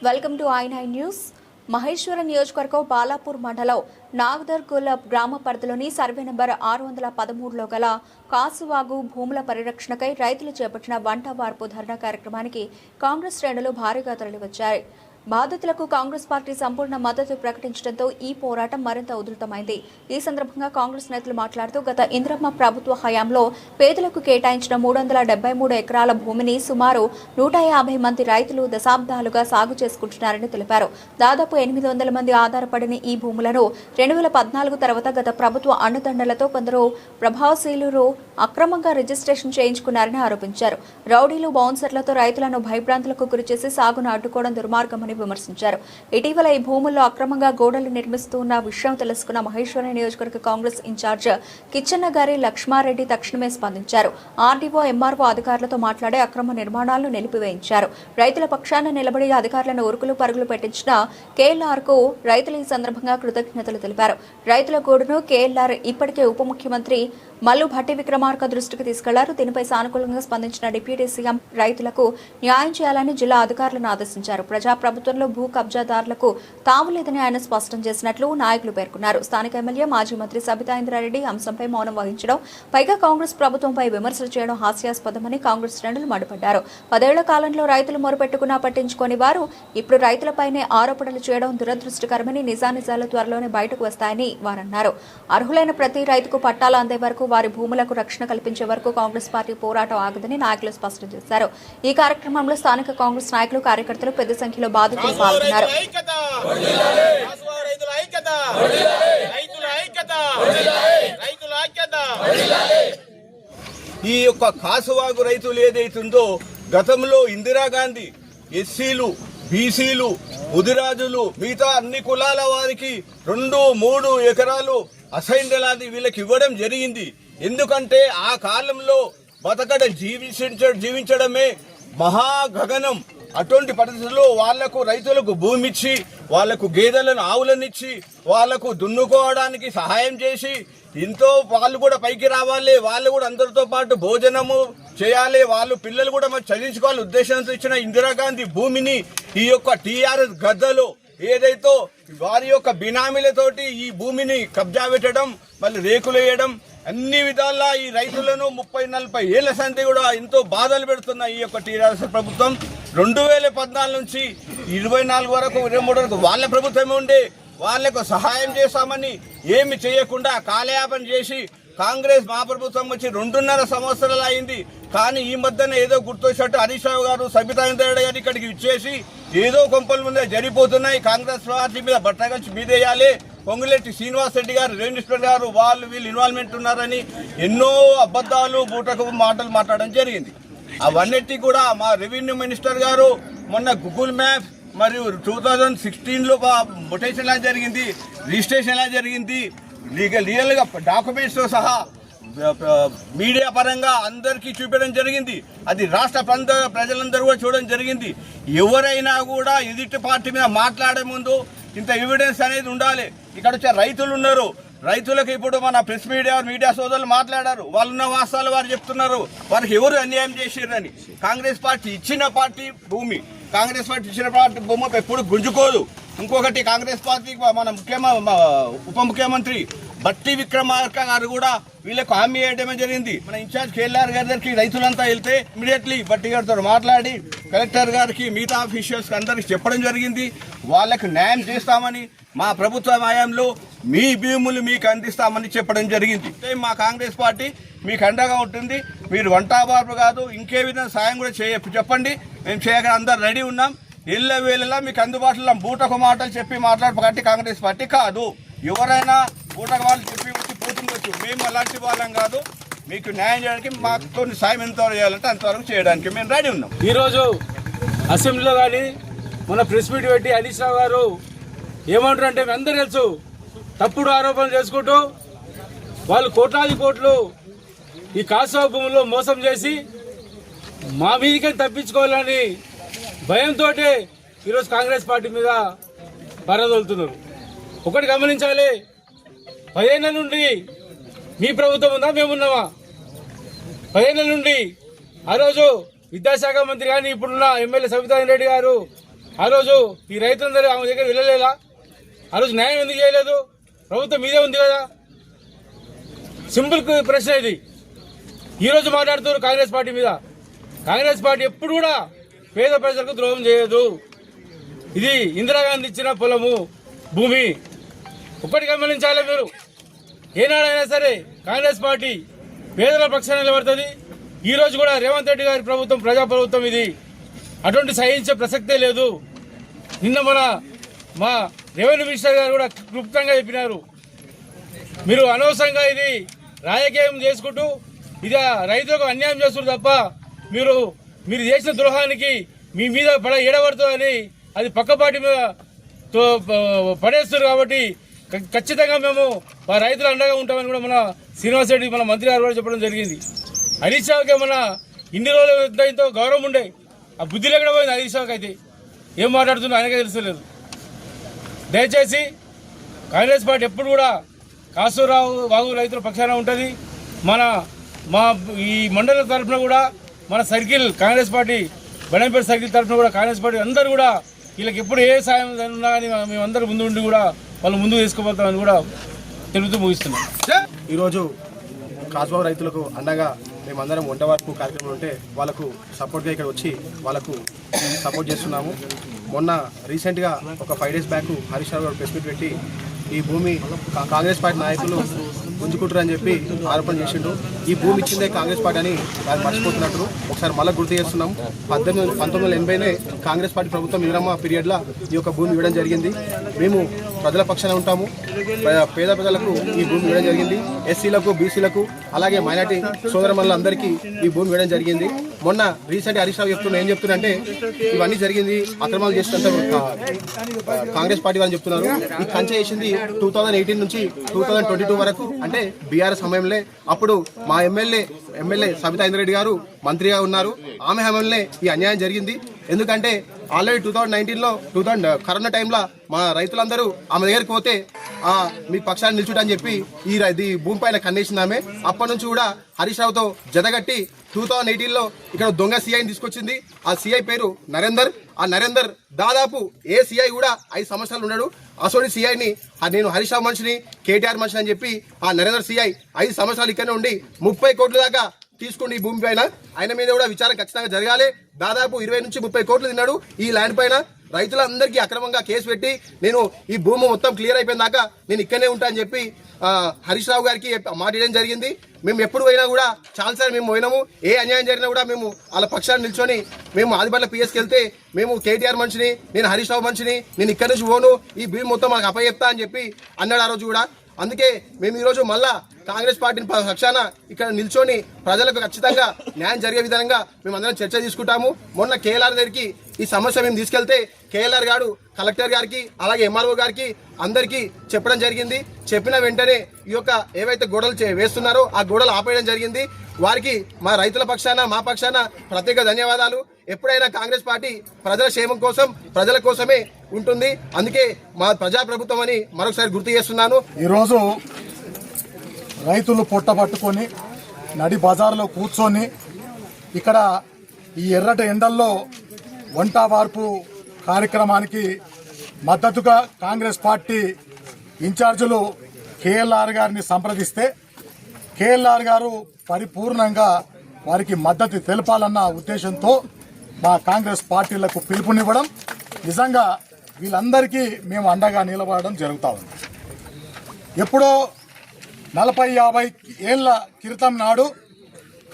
Welcome to I9 news. Maheshwaram నియోజకవర్గం బాలాపూర్ మండలం నాగదర్గోల గ్రామ పరిధిలోని సర్వే నంబర్ 613లో గల కాసువాగు భూముల పరిరక్షణకై రైతులు చేపట్టిన వంట వార్పు ధర్నా కార్యక్రమానికి కాంగ్రెస్ శ్రేణులు భారీగా తరలివచ్చారు. బాధితులకు కాంగ్రెస్ పార్టీ సంపూర్ణ మద్దతు ప్రకటించడంతో ఈ పోరాటం మరింత ఉధృతమైంది. ఈ సందర్భంగా కాంగ్రెస్ నేతలు మాట్లాడుతూ గత ఇంద్రమ్మ ప్రభుత్వ హయాంలో పేదలకు కేటాయించిన 373 ఎకరాల భూమిని సుమారు 150 మంది రైతులు దశాబ్దాలుగా సాగు చేసుకుంటున్నారని తెలిపారు. దాదాపు 800 మంది ఆధారపడిన ఈ భూములను 2014 తర్వాత గత ప్రభుత్వ అండదండలతో కొందరు ప్రభావశీలురు అక్రమంగా రిజిస్ట్రేషన్ చేయించుకున్నారని ఆరోపించారు. రౌడీలు బౌన్సర్లతో రైతులను భయభ్రాంతులకు గురిచేసి సాగును అడ్డుకోవడం దుర్మార్గమని విమర్శించారు. ఇటీవల ఈ భూముల్లో అక్రమంగా గోడలు నిర్మిస్తున్న విషయం తెలుసుకున్న మహేశ్వరం నియోజకవర్గ కాంగ్రెస్ ఇన్ఛార్జ్ కిచ్చన్న గారి లక్ష్మారెడ్డి తక్షణమే స్పందించారు. ఆర్డీఓ, ఎంఆర్ఓ అధికారులతో మాట్లాడి అక్రమ నిర్మాణాలను నిలిపివేయించారు. రైతుల పక్షాన నిలబడి అధికారులను ఉరుకులు పరుగులు పెట్టించిన కేఎల్ఆర్ కు రైతులు ఈ సందర్భంగా కృతజ్ఞతలు తెలిపారు. రైతుల గోడును కేఎల్ఆర్ ఇప్పటికే ఉప ముఖ్యమంత్రి మల్లు భట్టి విక్రమార్క దృష్టికి తీసుకెళ్లారు. దీనిపై సానుకూలంగా స్పందించిన డిప్యూటీ సీఎం రైతులకు న్యాయం చేయాలని జిల్లా అధికారులను ఆదేశించారు. ప్రజాప్రభుత్వంలో భూ కబ్జాదారులకు తావులేదని ఆయన స్పష్టం చేసినట్లు నాయకులు పేర్కొన్నారు. స్థానిక ఎమ్మెల్యే మాజీ మంత్రి సబితా ఇంద్రారెడ్డి అంశంపై మౌనం వహించడం, పైగా కాంగ్రెస్ ప్రభుత్వంపై విమర్శలు చేయడం హాస్యాస్పదమని కాంగ్రెస్ శ్రేణులు మండిపడ్డారు. 10 ఏళ్ల కాలంలో రైతులు మొరుపెట్టుకున్నా పట్టించుకోని వారు ఇప్పుడు రైతులపైనే ఆరోపణలు చేయడం దురదృష్టకరమని, నిజానిజాలు త్వరలోనే బయటకు వస్తాయని వారన్నారు. అర్హులైన ప్రతి రైతుకు పట్టాలు అందే వరకు, వారి భూములకు రక్షణ కల్పించే వరకు కాంగ్రెస్ పార్టీ పోరాటం ఆగదని నాయకులు స్పష్టం చేశారు. ఈ కార్యక్రమంలో స్థానిక కాంగ్రెస్ నాయకులు, కార్యకర్తలు పెద్ద సంఖ్యలో బాధితులు పాల్గొన్నారు. ఈ యొక్క కాసువాగు రైతులు ఏదైతుందో గతంలో ఇందిరాగాంధీ ఎస్సీలు, బీసీలు, ముదిరాజులు, మిగతా అన్ని కులాల వారికి 2-3 ఎకరాలు అసైన్లాది వీళ్ళకి ఇవ్వడం జరిగింది. ఎందుకంటే ఆ కాలంలో బతకడం జీవించడమే మహాగగనం. అటువంటి పరిస్థితుల్లో వాళ్లకు రైతులకు భూమి ఇచ్చి, వాళ్లకు గేదెలను, ఆవులనిచ్చి, వాళ్లకు దున్నుకోవడానికి సహాయం చేసి, ఎంతో వాళ్ళు కూడా పైకి రావాలి, వాళ్ళు కూడా అందరితో పాటు భోజనము చేయాలి, వాళ్ళు పిల్లలు కూడా మరి చదివించుకోవాలి ఉద్దేశంతో ఇచ్చిన ఇందిరాగాంధీ భూమిని ఈ యొక్క టీఆర్ఎస్ గద్దలో ఏదైతే వారి యొక్క బినామీలతోటి ఈ భూమిని కబ్జా పెట్టడం, మళ్ళీ రేకులు వేయడం, అన్ని విధాలా ఈ రైతులను 30-40 ఏళ్ల సంధి కూడా ఎంతో బాధలు పెడుతున్న ఈ యొక్క టీఆర్ఎస్ ప్రభుత్వం 2014 నుంచి 24 వరకు 23 వరకు వాళ్ళ ప్రభుత్వమే ఉండే, వాళ్లకు సహాయం చేస్తామని ఏమి చేయకుండా కాలయాపన చేసి కాంగ్రెస్ మా ప్రభుత్వం వచ్చి 2.5 సంవత్సరాలు అయింది. కానీ ఈ మధ్యన ఏదో గుర్తొచ్చినట్టు హరీష్ రావు గారు, సబితా ఇంద్రారెడ్డి గారు ఇక్కడికి ఇచ్చేసి ఏదో కొంపల ముందే జరిగిపోతున్నాయి, కాంగ్రెస్ పార్టీ మీద బట్టగలిచి మీదేయాలి, పొంగులేటి శ్రీనివాస్ రెడ్డి గారు, రేవంత్ గారు వీళ్ళు ఇన్వాల్వ్మెంట్ ఉన్నారని ఎన్నో అబద్ధాలు, బూటకు మాటలు మాట్లాడడం జరిగింది. అవన్నిటి కూడా మా రెవెన్యూ మినిస్టర్ గారు మొన్న గూగుల్ మ్యాప్ మరియు 2016లో మొటేషన్ ఎలా జరిగింది, రిజిస్ట్రేషన్ ఎలా జరిగింది, లీగల్గా డాక్యుమెంట్స్తో సహా మీడియా పరంగా అందరికీ చూపించడం జరిగింది. అది రాష్ట్ర ప్రజలందరూ కూడా చూడడం జరిగింది. ఎవరైనా కూడా ఎదుటి పార్టీ మీద మాట్లాడే ముందు ఇంత ఎవిడెన్స్ అనేది ఉండాలి. ఇక్కడ వచ్చే రైతులు ఉన్నారు, రైతులకు ఇప్పుడు మన ప్రెస్ మీడియా సోదరులు మాట్లాడారు, వాళ్ళున్న వాస్తవాలు వారు చెప్తున్నారు, వారికి ఎవరు అన్యాయం చేసిరని. కాంగ్రెస్ పార్టీ ఇచ్చిన భూమి ఎప్పుడు గుంజుకోదు. ఇంకొకటి కాంగ్రెస్ పార్టీ మన ఉప ముఖ్యమంత్రి భట్టి విక్రమార్క గారు కూడా వీళ్ళకు హామీ వేయడమే జరిగింది. మన ఇన్ఛార్జ్ కేఎల్ఆర్ గారి దగ్గరికి రైతులంతా వెళ్తే ఇమీడియట్లీ భట్టి గారితో మాట్లాడి కలెక్టర్ గారికి, మిగతా ఆఫీషియల్స్ అందరికి చెప్పడం జరిగింది. వాళ్ళకు న్యాయం చేస్తామని, మా ప్రభుత్వ హయాంలో మీ భూములు మీకు అందిస్తామని చెప్పడం జరిగింది. మా కాంగ్రెస్ పార్టీ మీకు అండగా ఉంటుంది. మీరు వంటాబాబు కాదు, ఇంకే విధంగా సాయం కూడా చెప్పండి, మేము చేయగా అందరు రెడీ ఉన్నాం. వేళలా మీకు అందుబాటులో బూటకు మాటలు చెప్పి మాట్లాడపట్టి కాంగ్రెస్ పార్టీ కాదు. ఎవరైనా బూటకు మాటలు చెప్పి వచ్చి పోతుండొచ్చు, మేము అలాంటి వాళ్ళం కాదు. మీకు న్యాయం చేయడానికి మాతో సాయం ఎంతవరకు చేయాలంటే అంతవరకు చేయడానికి మేము రెడీ ఉన్నాం. ఈరోజు అసెంబ్లీలో కానీ మన ప్రెస్ మీట్ పెట్టి హరీష్ రావు గారు ఏమంటారంటే మీ అందరూ తెలుసు, తప్పుడు ఆరోపణలు చేసుకుంటూ వాళ్ళు కోట్లు ఈ కాసువాగు భూముల్లో మోసం చేసి మా మీదకే తప్పించుకోవాలని భయంతో ఈరోజు కాంగ్రెస్ పార్టీ మీద పరదోలుతున్నారు. ఒకటి గమనించాలి, 10 ఏళ్ల నుండి మీ ప్రభుత్వం ఉందా, మేమున్నామా? 10 ఏళ్ల నుండి ఆ రోజు విద్యాశాఖ మంత్రి కానీ ఇప్పుడున్న ఎమ్మెల్యే సబితా రెడ్డి గారు ఆ రోజు ఈ రైతులందరూ ఆమె దగ్గర వెళ్ళలేదా? ఆ రోజు న్యాయం ఎందుకు చేయలేదు? ప్రభుత్వం మీదే ఉంది కదా. సింపుల్ ప్రశ్న ఇది. ఈ రోజు మాట్లాడుతున్నారు కాంగ్రెస్ పార్టీ మీద. కాంగ్రెస్ పార్టీ ఎప్పుడు కూడా పేద ప్రజలకు ద్రోహం చేయదు. ఇది ఇందిరాగాంధీ ఇచ్చిన పొలము, భూమి. ఒక్కటి గమనించాలి మీరు. ఏనాడైనా సరే కాంగ్రెస్ పార్టీ పేదల పక్షాన నిలబడుతుంది. ఈ రోజు కూడా రేవంత్ రెడ్డి గారి ప్రభుత్వం ప్రజాప్రభుత్వం ఇది. అటువంటి సహించే ప్రసక్తే లేదు. నిన్న మా రెవెన్యూ మినిస్టర్ గారు కూడా క్లుప్తంగా చెప్పినారు. మీరు అనవసరంగా ఇది రాజకీయం చేసుకుంటూ ఇది రైతులకు అన్యాయం చేస్తున్నారు తప్ప మీరు చేసిన ద్రోహానికి మీ మీద ఎడబడుతుందని అది పక్క పార్టీ మీద పడేస్తారు. కాబట్టి ఖచ్చితంగా మేము మా రైతులు అండగా ఉంటామని కూడా మన శ్రీనివాస్ రెడ్డి మన మంత్రి గారు కూడా చెప్పడం జరిగింది. హరీష్ రావుకి ఏమన్నా ఇన్ని రోజులు ఎంతో గౌరవం ఉండే, ఆ బుద్ధి లేకుండా పోయింది హరీష్ రావుకి. అయితే ఏం మాట్లాడుతున్నా ఆయనకే తెలుస్తలేదు. దయచేసి కాంగ్రెస్ పార్టీ ఎప్పుడు కూడా కాసూరావు వాగు రైతుల పక్షాన ఉంటుంది. మా ఈ మండల తరఫున కూడా మన circle Congress party Badangpet circle తరఫున కూడా కాంగ్రెస్ పార్టీ అందరూ కూడా వీళ్ళకి ఎప్పుడు ఏ సాయం ఉన్నా కానీ మేమందరూ ముందు ఉండి కూడా వాళ్ళు ముందుకు తీసుకుపోతామని కూడా తెలుపుతూ ముగిస్తున్నాం. ఈరోజు కాసుబాబు రైతులకు అండగా మేమందరం వంట వరకు కార్యక్రమం ఉంటే వాళ్ళకు సపోర్ట్గా ఇక్కడ వచ్చి వాళ్ళకు సపోర్ట్ చేస్తున్నాము. మొన్న రీసెంట్గా ఒక 5 days బ్యాక్ హరీష్ రావు గారు ప్రెస్ మీట్ పెట్టి ఈ భూమి కాంగ్రెస్ పార్టీ నాయకులు గుంజుకుంటారని చెప్పి ఆరోపణ చేసిండు. ఈ భూమి ఇచ్చిందే కాంగ్రెస్ పార్టీ అని వాళ్ళు మర్చిపోతున్నట్టు ఒకసారి మళ్ళీ గుర్తు చేస్తున్నాం. 1980 కాంగ్రెస్ పార్టీ ప్రభుత్వం ఇందిరమ్మ పీరియడ్లో ఈ యొక్క భూమి ఇవ్వడం జరిగింది. మేము ప్రజల పక్షాన ఉంటాము. పేద ప్రజలకు ఈ భూమి ఇవ్వడం జరిగింది. ఎస్సీలకు, బీసీలకు, అలాగే మైనార్టీ సోదరమణులందరికీ ఈ భూమి ఇవ్వడం జరిగింది. మొన్న రీసెంట్ హరీష్ రావు ఏం చెప్తున్నారంటే ఇవన్నీ జరిగింది అక్రమాలు చేస్తున్నంత కాంగ్రెస్ పార్టీ వాళ్ళు చెప్తున్నారు. ఈ కంచె చేసింది 2018 నుంచి 2022 వరకు, అంటే బీఆర్ఎస్ సమయంలో. అప్పుడు మా ఎమ్మెల్యే సబితా ఇంద్రెడ్డి గారు మంత్రిగా ఉన్నారు. ఆమె హయాంలోనే ఈ అన్యాయం జరిగింది. ఎందుకంటే ఆల్రెడీ 2019లో కరోనా టైంలో మా రైతులందరూ ఆమె దగ్గరికి పోతే మీ పక్షాన్ని నిల్చుటని చెప్పి ఈ భూమి పైన కన్నేసింది ఆమె. అప్పటి నుంచి కూడా హరీష్ రావుతో జతగట్టి 2018లో ఇక్కడ దొంగ సీఐని తీసుకొచ్చింది. ఆ సీఐ పేరు నరేందర్. ఆ నరేందర్ దాదాపు ఏ సీఐ కూడా 5 సంవత్సరాలు ఉన్నాడు. అసోడి సీఐని నేను హరీష్ రావు మనిషిని, కేటీఆర్ మనిషిని అని చెప్పి ఆ నరేందర్ సీఐ 5 సంవత్సరాలు ఇక్కడనే ఉండి 30 కోట్ల దాకా తీసుకుని ఈ భూమి పైన ఆయన మీద కూడా విచారణ ఖచ్చితంగా జరగాలి. దాదాపు 20 నుంచి 30 కోట్లు తిన్నాడు ఈ ల్యాండ్ పైన. రైతులందరికీ అక్రమంగా కేసు పెట్టి నేను ఈ భూమి మొత్తం క్లియర్ అయిపోయిన దాకా నేను ఇక్కడనే ఉంటా అని చెప్పి హరీష్ రావు గారికి మాట ఇవ్వడం జరిగింది. మేము ఎప్పుడు పోయినా కూడా చాలాసార్లు మేము పోయినాము. ఏ అన్యాయం జరిగినా కూడా మేము వాళ్ళ పక్షాన్ని నిల్చొని మేము ఆదిబట్ల పిఎస్కి వెళ్తే మేము కేటీఆర్ మనిషిని, నేను హరీష్ రావు మనిషిని, నేను ఇక్కడి నుంచి పోను, ఈ భూమి మొత్తం మాకు అప్పచెప్తా అని చెప్పి అన్నాడు ఆ రోజు కూడా. అందుకే మేము ఈరోజు మళ్ళా కాంగ్రెస్ పార్టీని పక్షాన ఇక్కడ నిల్చొని ప్రజలకు ఖచ్చితంగా న్యాయం జరిగే విధంగా మేమందరం చర్చ తీసుకుంటాము. మొన్న కేఎల్ఆర్ దగ్గరికి ఈ సమస్య మేము తీసుకెళ్తే కేఎల్ఆర్ గారు కలెక్టర్ గారికి అలాగే ఎంఆర్ఓ గారికి అందరికీ చెప్పడం జరిగింది. చెప్పిన వెంటనే ఈ యొక్క ఏవైతే గోడలు వేస్తున్నారో ఆ గోడలు ఆపేయడం జరిగింది. వారికి మా రైతుల పక్షాన మా పక్షాన ప్రత్యేక ధన్యవాదాలు. ఎప్పుడైనా కాంగ్రెస్ పార్టీ ప్రజల క్షేమం కోసం ప్రజల కోసమే ఉంటుంది. అందుకే మా ప్రజాప్రభుత్వం అని మరొకసారి గుర్తు చేస్తున్నాను. ఈరోజు రైతులు పొట్ట పట్టుకొని నడి బజార్లో కూర్చొని ఇక్కడ ఈ ఎర్రటి ఎండల్లో వంట వార్పు కార్యక్రమానికి మద్దతుగా కాంగ్రెస్ పార్టీ ఇన్ఛార్జీలు కేఎల్ఆర్ గారిని సంప్రదిస్తే కేఎల్ఆర్ గారు పరిపూర్ణంగా వారికి మద్దతు తెలపాలన్న ఉద్దేశంతో మా కాంగ్రెస్ పార్టీలకు పిలుపునివ్వడం, నిజంగా వీళ్ళందరికీ మేము అండగా నిలబడడం జరుగుతూ ఉంది. ఎప్పుడో 40-50 ఏళ్ల క్రితం నాడు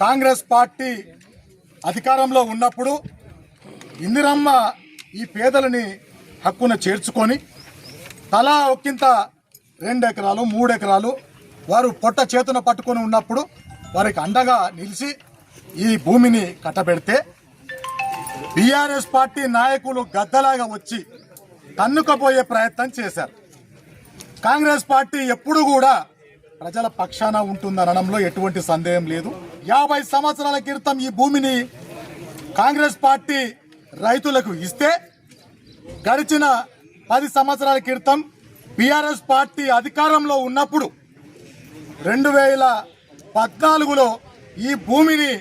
కాంగ్రెస్ పార్టీ అధికారంలో ఉన్నప్పుడు ఇందిరమ్మ ఈ పేదలని హక్కున చేర్చుకొని తలా ఒక్కింత 2 ఎకరాలు 3 ఎకరాలు వారు పొట్ట చేతున పట్టుకొని ఉన్నప్పుడు వారికి అండగా నిలిచి ఈ భూమిని కట్టబెడితే బీఆర్ఎస్ పార్టీ నాయకులు గద్దలాగా వచ్చి తన్నుకపోయే ప్రయత్నం చేశారు. కాంగ్రెస్ పార్టీ ఎప్పుడు కూడా ప్రజల పక్షాన ఉంటుందనడంలో ఎటువంటి సందేహం లేదు. 50 సంవత్సరాల క్రితం ఈ భూమిని కాంగ్రెస్ పార్టీ రైతులకు ఇస్తే గడిచిన 10 సంవత్సరాల క్రితం బీఆర్ఎస్ పార్టీ అధికారంలో ఉన్నప్పుడు 2014లో ఈ భూమిని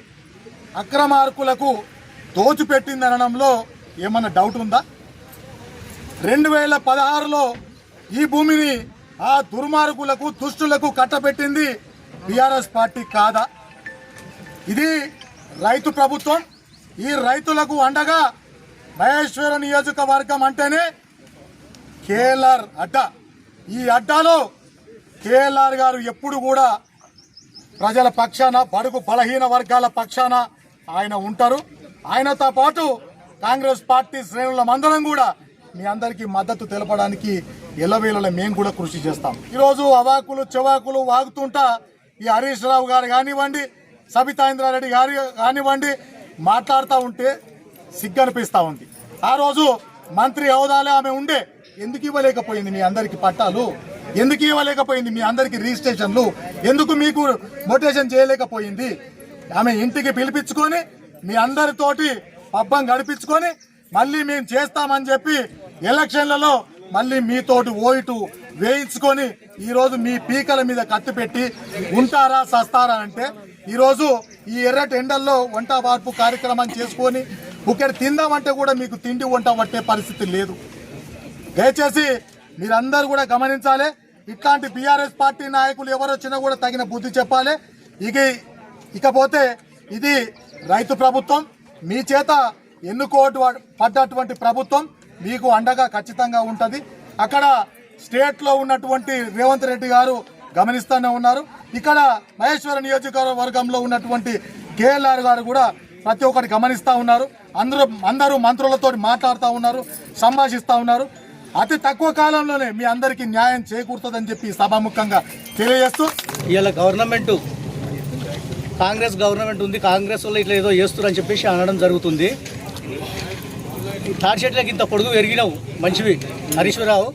అక్రమార్కులకు దోచిపెట్టిందనడంలో ఏమన్నా డౌట్ ఉందా? 2016లో ఈ భూమిని ఆ దుర్మార్గులకు దుష్టులకు కట్టబెట్టింది టిఆర్ఎస్ పార్టీ కాదా? ఇది రైతు ప్రభుత్వం. ఈ రైతులకు అండగా మహేశ్వర నియోజకవర్గం అంటేనే కేఎల్ఆర్ అడ్డా. ఈ అడ్డాలో కేఎల్ఆర్ గారు ఎప్పుడు కూడా ప్రజల పక్షాన, బడుగు బలహీన వర్గాల పక్షాన ఆయన ఉంటారు. ఆయనతో పాటు కాంగ్రెస్ పార్టీ శ్రేణులమందరం కూడా మీ అందరికీ మద్దతు తెలపడానికి ఎల్లవేళలా మేము కూడా కృషి చేస్తాం. ఈరోజు అవాకులు చెవాకులు వాగుతుంటా ఈ హరీష్ రావు గారు కానివ్వండి, సబితా ఇంద్రారెడ్డి గారు కానివ్వండి మాట్లాడుతూ ఉంటే సిగ్గనిపిస్తూ ఉంది. ఆ రోజు మంత్రి హోదాలో ఆమె ఉండే, ఎందుకు ఇవ్వలేకపోయింది మీ అందరికి పట్టాలు? ఎందుకు ఇవ్వలేకపోయింది మీ అందరికి రిజిస్ట్రేషన్లు? ఎందుకు మీకు మోటివేషన్ చేయలేకపోయింది? ఆమె ఇంటికి పిలిపించుకొని మీ అందరితోటి పబ్బం గడిపించుకొని మళ్ళీ మేము చేస్తామని చెప్పి ఎలక్షన్లలో మళ్ళీ మీతోటి ఓటు వేయించుకొని ఈరోజు మీ పీకల మీద కత్తి పెట్టి ఉంటారా సస్తారా అంటే ఈరోజు ఈ ఎర్రటి ఎండల్లో వంట వార్పు కార్యక్రమం చేసుకొని ఒకటి తిందామంటే కూడా మీకు తిండి వంట పట్టే పరిస్థితి లేదు. దయచేసి మీరందరూ కూడా గమనించాలి. ఇట్లాంటి బీఆర్ఎస్ పార్టీ నాయకులు ఎవరు వచ్చినా కూడా తగిన బుద్ధి చెప్పాలి. ఇకపోతే ఇది రైతు ప్రభుత్వం, మీ చేత పడ్డటువంటి ప్రభుత్వం మీకు అండగా ఖచ్చితంగా ఉంటుంది. అక్కడ స్టేట్లో ఉన్నటువంటి రేవంత్ రెడ్డి గారు గమనిస్తూనే ఉన్నారు. ఇక్కడ మహేశ్వర నియోజకవర్గంలో ఉన్నటువంటి కేఎల్ఆర్ గారు కూడా ప్రతి ఒక్కటి గమనిస్తూ ఉన్నారు. అందరూ మంత్రులతో మాట్లాడుతూ ఉన్నారు, సంభాషిస్తూ ఉన్నారు. అతి తక్కువ కాలంలోనే మీ అందరికీ న్యాయం చేకూరుతుందని చెప్పి సభాముఖంగా తెలియజేస్తూ, ఇవాళ గవర్నమెంట్ కాంగ్రెస్ గవర్నమెంట్ ఉంది, కాంగ్రెస్ వల్ల ఇట్లా ఏదో చేస్తున్నారని చెప్పేసి అనడం జరుగుతుంది. తాడి చెట్లకి ఇంత పొడుగు ఎరిగినావు మంచివి హరీశ్వరరావు,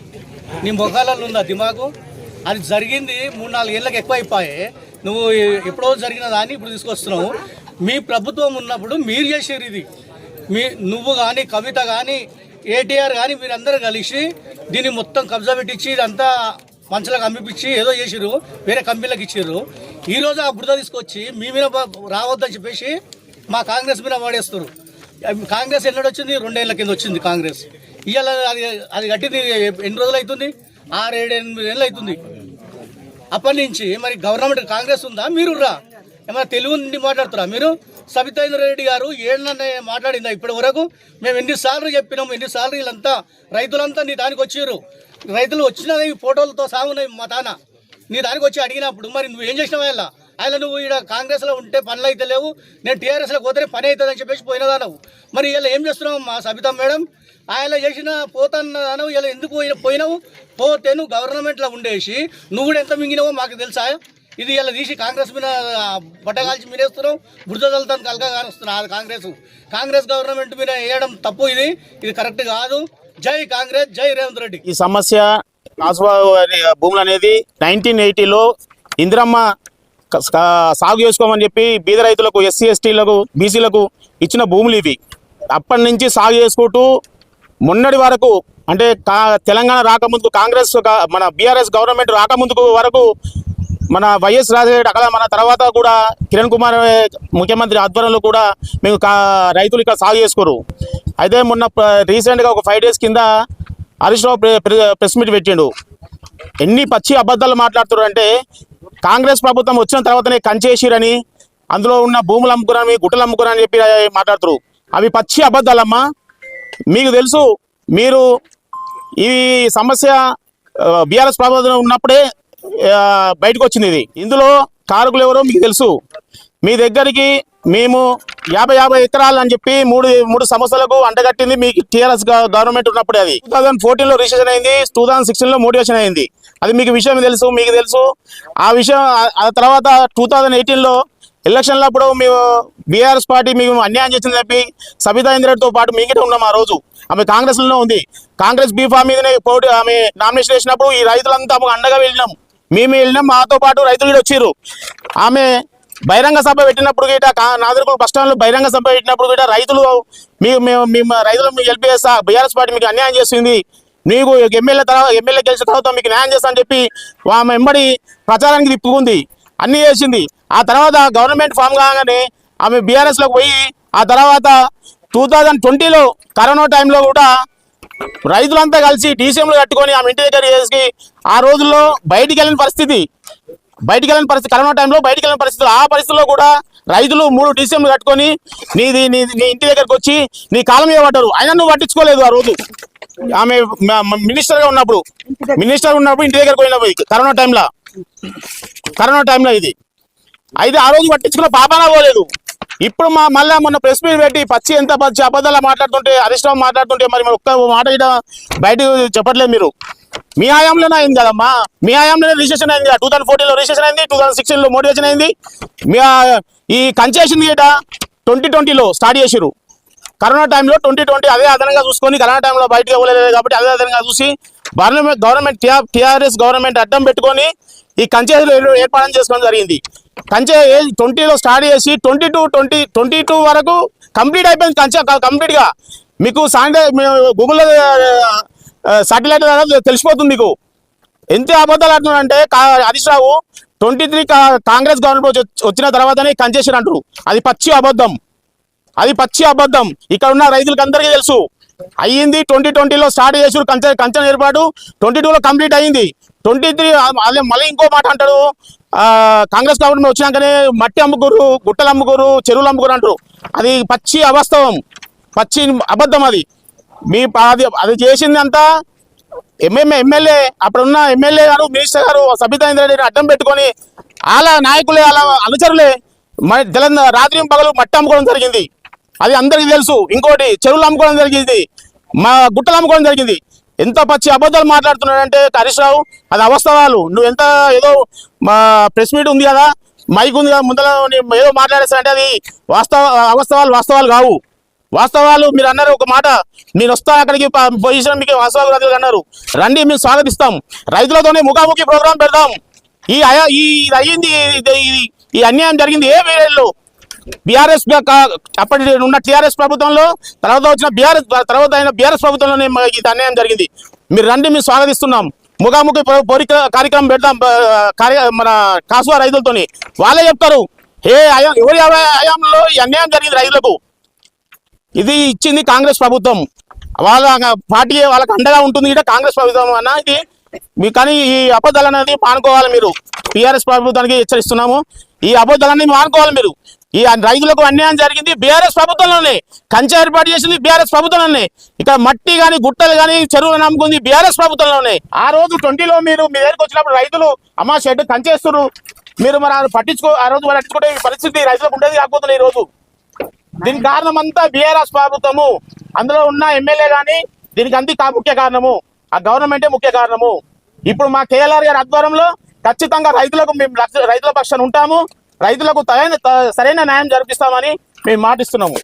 నీ మొఖాలలో ఉందా దిమాగు? అది జరిగింది 3-4 ఏళ్ళకి ఎక్కువ అయిపోయాయి. నువ్వు ఎప్పుడో జరిగిన దాన్ని ఇప్పుడు తీసుకొస్తున్నావు. మీ ప్రభుత్వం ఉన్నప్పుడు మీరు చేసారు ఇది. నువ్వు కానీ కవిత కానీ ఏటీఆర్ కానీ మీరందరూ కలిసి దీన్ని మొత్తం కబ్జా పెట్టించి ఇదంతా మంచులకు అమ్మిపించి ఏదో చేసిరు, వేరే కంపెనీలకు ఇచ్చారు. ఈరోజు ఆ బురద తీసుకొచ్చి మీ మీద రావద్దని చెప్పేసి మా కాంగ్రెస్ మీద వాడేస్తారు. కాంగ్రెస్ ఎన్నడొచ్చింది? 2 ఏళ్ళ కింద వచ్చింది కాంగ్రెస్. ఇవాళ అది కట్టింది ఎన్ని రోజులు అవుతుంది? 6-7-8 ఏళ్ళు అవుతుంది. అప్పటి నుంచి మరి గవర్నమెంట్ కాంగ్రెస్ ఉందా? మీరు రా ఏమైనా తెలుగు నుండి మాట్లాడుతురా మీరు? సబితా ఇంద్రారెడ్డి గారు ఏళ్ళనే మాట్లాడిందా ఇప్పటి వరకు? మేము ఎన్నిసార్లు చెప్పినాము, ఎన్నిసార్లు వీళ్ళంతా రైతులంతా నీ దానికి వచ్చారు. రైతులు వచ్చిన ఫోటోలతో సాగున్నాయి మా తాన. నీ దానికి వచ్చి అడిగినప్పుడు మరి నువ్వు ఏం చేసినావు? ఆయన నువ్వు ఇక్కడ కాంగ్రెస్లో ఉంటే పనులు అయితే లేవు, నేను టీఆర్ఎస్లో పోతేనే పని అవుతుందని చెప్పేసి పోయినదానవు. మరి ఇలా ఏం చేస్తున్నావు మా సబితా మేడం? ఆయన చేసిన పోతాను ఇలా ఎందుకు పోయినావు? పోతే నువ్వు గవర్నమెంట్లో ఉండేసి నువ్వు కూడా ఎంత మింగినావో మాకు తెలుసా? ఇది ఇలా తీసి కాంగ్రెస్ మీద బట్టగాల్చి మీరేస్తున్నావు, బురదలతాను కలగా కానిస్తున్నావు. అది కాంగ్రెస్ గవర్నమెంట్ మీద వేయడం తప్పు. ఇది కరెక్ట్ కాదు. జై కాంగ్రెస్, జై రేవంత్ రెడ్డి. ఈ సమస్య భూములు అనేది 1980లో ఇందిరమ్మ సాగు చేసుకోమని చెప్పి బీద రైతులకు, ఎస్సీ ఎస్టీలకు, బీసీలకు ఇచ్చిన భూములు ఇవి. అప్పటి నుంచి సాగు చేసుకుంటూ మొన్నటి వరకు అంటే తెలంగాణ రాకముందుకు, కాంగ్రెస్ మన బీఆర్ఎస్ గవర్నమెంట్ రాకముందుకు వరకు మన వైఎస్ రాజశేఖర అక్కడ మన తర్వాత కూడా కిరణ్ కుమార్ ముఖ్యమంత్రి ఆధ్వర్యంలో కూడా మేము రైతులు ఇక్కడ సాగు చేసుకోరు. అయితే మొన్న రీసెంట్గా ఒక 5 days కింద హరీష్ రావు ప్రెస్ మీట్ పెట్టిండు. ఎన్ని పచ్చి అబద్ధాలు మాట్లాడుతున్నారు అంటే కాంగ్రెస్ ప్రభుత్వం వచ్చిన తర్వాతనే కంచేసిరని, అందులో ఉన్న భూములు అమ్ముకున్నారని, గుట్టలు అమ్ముకున్నారని చెప్పి మాట్లాడుతారు. అవి పచ్చి అబద్ధాలమ్మా. మీకు తెలుసు, మీరు ఈ సమస్య బీఆర్ఎస్ ప్రభుత్వం ఉన్నప్పుడే బయటకు వచ్చింది. ఇందులో కారకులు ఎవరో మీకు తెలుసు. మీ దగ్గరికి మేము 50 ఎకరాలు అని చెప్పి మూడు సంవత్సరాలకు అంటగట్టింది మీ టీఆర్ఎస్ గవర్నమెంట్ ఉన్నప్పుడే. అది 2014లో రిజిస్ట్రేషన్ అయింది, 2016లో మోటివేషన్ అయింది. అది మీకు విషయం తెలుసు. ఆ విషయం ఆ తర్వాత 2018లో ఎలక్షన్లప్పుడు మేము బీఆర్ఎస్ పార్టీ మీకు అన్యాయం చేసిందని చెప్పి సబితా ఇంద్రారెడ్డితో పాటు మీకే ఉన్నాం. ఆ రోజు ఆమె కాంగ్రెస్లోనే ఉంది. కాంగ్రెస్ బీఫామ్ మీదనే ఆమె నామినేషన్ వేసినప్పుడు ఈ రైతులంతా అండగా వెళ్ళినాం. మేము వెళ్ళినాం, మాతో పాటు రైతులు కూడా వచ్చారు. ఆమె బహిరంగ సభ పెట్టినప్పుడు గిట నాదర్గూడ బస్ స్టాండ్లో బహిరంగ సభ పెట్టినప్పుడు గిట రైతులు రైతులు మీకు హెల్ప్ చేస్తా, బీఆర్ఎస్ పార్టీ మీకు అన్యాయం చేస్తుంది, నీకు ఎమ్మెల్యే గెలిచిన తర్వాత మీకు న్యాయం చేస్తా అని చెప్పి ఆమె వెంబడి ప్రచారానికి తిప్పుకుంది, అన్నీ చేసింది. ఆ తర్వాత గవర్నమెంట్ ఫామ్ కాగానే ఆమె బీఆర్ఎస్లోకి పోయి ఆ తర్వాత 2020లో కరోనా టైంలో కూడా రైతులంతా కలిసి డీసీఎంలు కట్టుకొని ఆమె ఇంటి దగ్గర చేసి ఆ రోజుల్లో బయటికి వెళ్ళిన పరిస్థితి, కరోనా టైంలో బయటికి వెళ్ళిన పరిస్థితులు, ఆ పరిస్థితుల్లో కూడా రైతులు 3 డీసీఎంలు కట్టుకొని నీ ఇంటి దగ్గరకు వచ్చి నీ కాలం మీద పడ్డారు. అయినా నువ్వు పట్టించుకోలేదు. ఆ రోజు ఆమె మినిస్టర్ గా ఉన్నప్పుడు ఇంటి దగ్గరకు పోయినప్పుడు కరోనా టైంలో ఇది అయితే ఆ రోజు పట్టించుకున్న పాపాన పోలేదు. ఇప్పుడు మళ్ళా మొన్న ప్రెస్ మీట్ పెట్టి పచ్చి అబద్ధాలు మాట్లాడుతుంటే, హరీష్ రావు మాట్లాడుతుంటే మరి ఒక్క మాట బయటకు చెప్పట్లేదు. మీరు మీ హయాంలోనే అయింది కదమ్మా, మీ హయాంలోనే రిజిస్ట్రేషన్ అయింది. 2014లో రిజిస్ట్రేషన్ అయింది, 2016లో మోటివేషన్ అయింది. మీ ఈ కన్సెషన్ గీట 2020లో స్టార్ట్ చేసిరు. కరోనా టైంలో 2020 అదే అదనంగా చూసుకొని కరోనా టైంలో బయటకు ఇవ్వలేదు కాబట్టి అదే అదనంగా చూసి గవర్నమెంట్ టీఆర్ఎస్ గవర్నమెంట్ అడ్డం పెట్టుకొని ఈ కంచెలు ఏర్పాటు చేసుకోవడం జరిగింది. కంచె 20లో స్టార్ట్ చేసి 22 వరకు కంప్లీట్ అయిపోయింది. కంచె కంప్లీట్ గా మీకు గూగుల్లో సాటిలైట్ తెలిసిపోతుంది మీకు. ఎంత అబద్ధాలు అంటున్నారంటే హరీష్ రావు 23 కాంగ్రెస్ గవర్నమెంట్ వచ్చిన తర్వాతనే కంచేషన్ అంటారు. అది పచ్చి అబద్ధం. ఇక్కడ ఉన్న రైతులకు అందరికీ తెలుసు. అయ్యింది 2020లో స్టార్ట్ చేసారు కంచె ఏర్పాటు, 22లో కంప్లీట్ అయ్యింది. 23 మళ్ళీ ఇంకో మాట అంటాడు, కాంగ్రెస్ గవర్నమెంట్ వచ్చినాకనే మట్టి అమ్ముకోరు, గుట్టలు అమ్ముకోరు, చెరువులు అమ్ముకోరు అంటారు. అది పచ్చి అబద్ధం. అది చేసింది అంతా ఎమ్మెల్యే, అప్పుడున్న ఎమ్మెల్యే గారు, మినిస్టర్ గారు సబితా ఇంద్రారెడ్డిని అడ్డం పెట్టుకొని వాళ్ళ నాయకులే, వాళ్ళ అనుచరులే రాత్రి పగలు మట్టి అమ్ముకోవడం జరిగింది. అది అందరికీ తెలుసు. ఇంకోటి చెరువులు అమ్ముకోవడం జరిగింది, గుట్టలు అమ్ముకోవడం జరిగింది. ఎంత పచ్చి అబద్ధాలు మాట్లాడుతున్నాడంటే హరీష్ రావు, అది అవాస్తవాలు. నువ్వు ఎంత ఏదో మా ప్రెస్ మీట్ ఉంది కదా, మైక్ ఉంది కదా, ముందర ఏదో మాట్లాడేస్తానంటే అది వాస్తవాలు కావు. వాస్తవాలు మీరు అన్నారు ఒక మాట, నేను వస్తా అక్కడికి పొజిషన్ మీకు వాస్తవాలు రైతులు అన్నారు. రండి, మేము స్వాగతిస్తాం. రైతులతోనే ముఖాముఖి ప్రోగ్రాం పెడదాం. ఈ అన్యాయం జరిగింది ఏ వేళల్లో బీఆర్ఎస్ అప్పటి ఉన్న టీఆర్ఎస్ ప్రభుత్వంలో, తర్వాత వచ్చిన బీఆర్ఎస్ ప్రభుత్వంలోనే ఇది అన్యాయం జరిగింది. మీరు రండి, మేము స్వాగతిస్తున్నాం. ముఖాముఖి కార్యక్రమం పెడతాం మన కాసువా రైతులతోని. వాళ్ళే చెప్తారు ఎవరి హయాంలో ఈ అన్యాయం జరిగింది రైతులకు. ఇది ఇచ్చింది కాంగ్రెస్ ప్రభుత్వం. వాళ్ళ పార్టీ వాళ్ళకి అండగా ఉంటుంది ఇక్కడ కాంగ్రెస్ ప్రభుత్వం అన్న. ఇది కానీ ఈ అబద్ధాలు అనేది మానుకోవాలి మీరు. టీఆర్ఎస్ ప్రభుత్వానికి హెచ్చరిస్తున్నాము, ఈ అబద్ధాలన్నీ మానుకోవాలి మీరు. ఈ రైతులకు అన్యాయం జరిగింది బీఆర్ఎస్ ప్రభుత్వంలోనే, కంచె ఏర్పాటు చేసింది బీఆర్ఎస్ ప్రభుత్వంలోనే, ఇక్కడ మట్టి కానీ గుట్టలు కానీ చెరువులు నమ్ముకుంది బీఆర్ఎస్ ప్రభుత్వంలోనే. ఆ రోజు 20లో మీరు మీ దగ్గరికి వచ్చినప్పుడు రైతులు అమ్మ షెడ్ కంచేస్తున్నారు, మీరు మరి ఆ రోజు పట్టించుకుంటే ఈ పరిస్థితి రైతులకు ఉండేది కాకపోతుంది. ఈ రోజు దీనికి కారణం అంతా బీఆర్ఎస్ ప్రభుత్వము, అందులో ఉన్న ఎమ్మెల్యే గాని దీనికి అంతా ముఖ్య కారణము, ఆ గవర్నమెంటే ముఖ్య కారణము. ఇప్పుడు మా కేఎల్ఆర్ గారి ఆధ్వర్యంలో ఖచ్చితంగా మేము రైతుల పక్షాన ఉంటాము, రైతులకు సరైన న్యాయం జరిపిస్తామని మేము మాటిస్తున్నాము.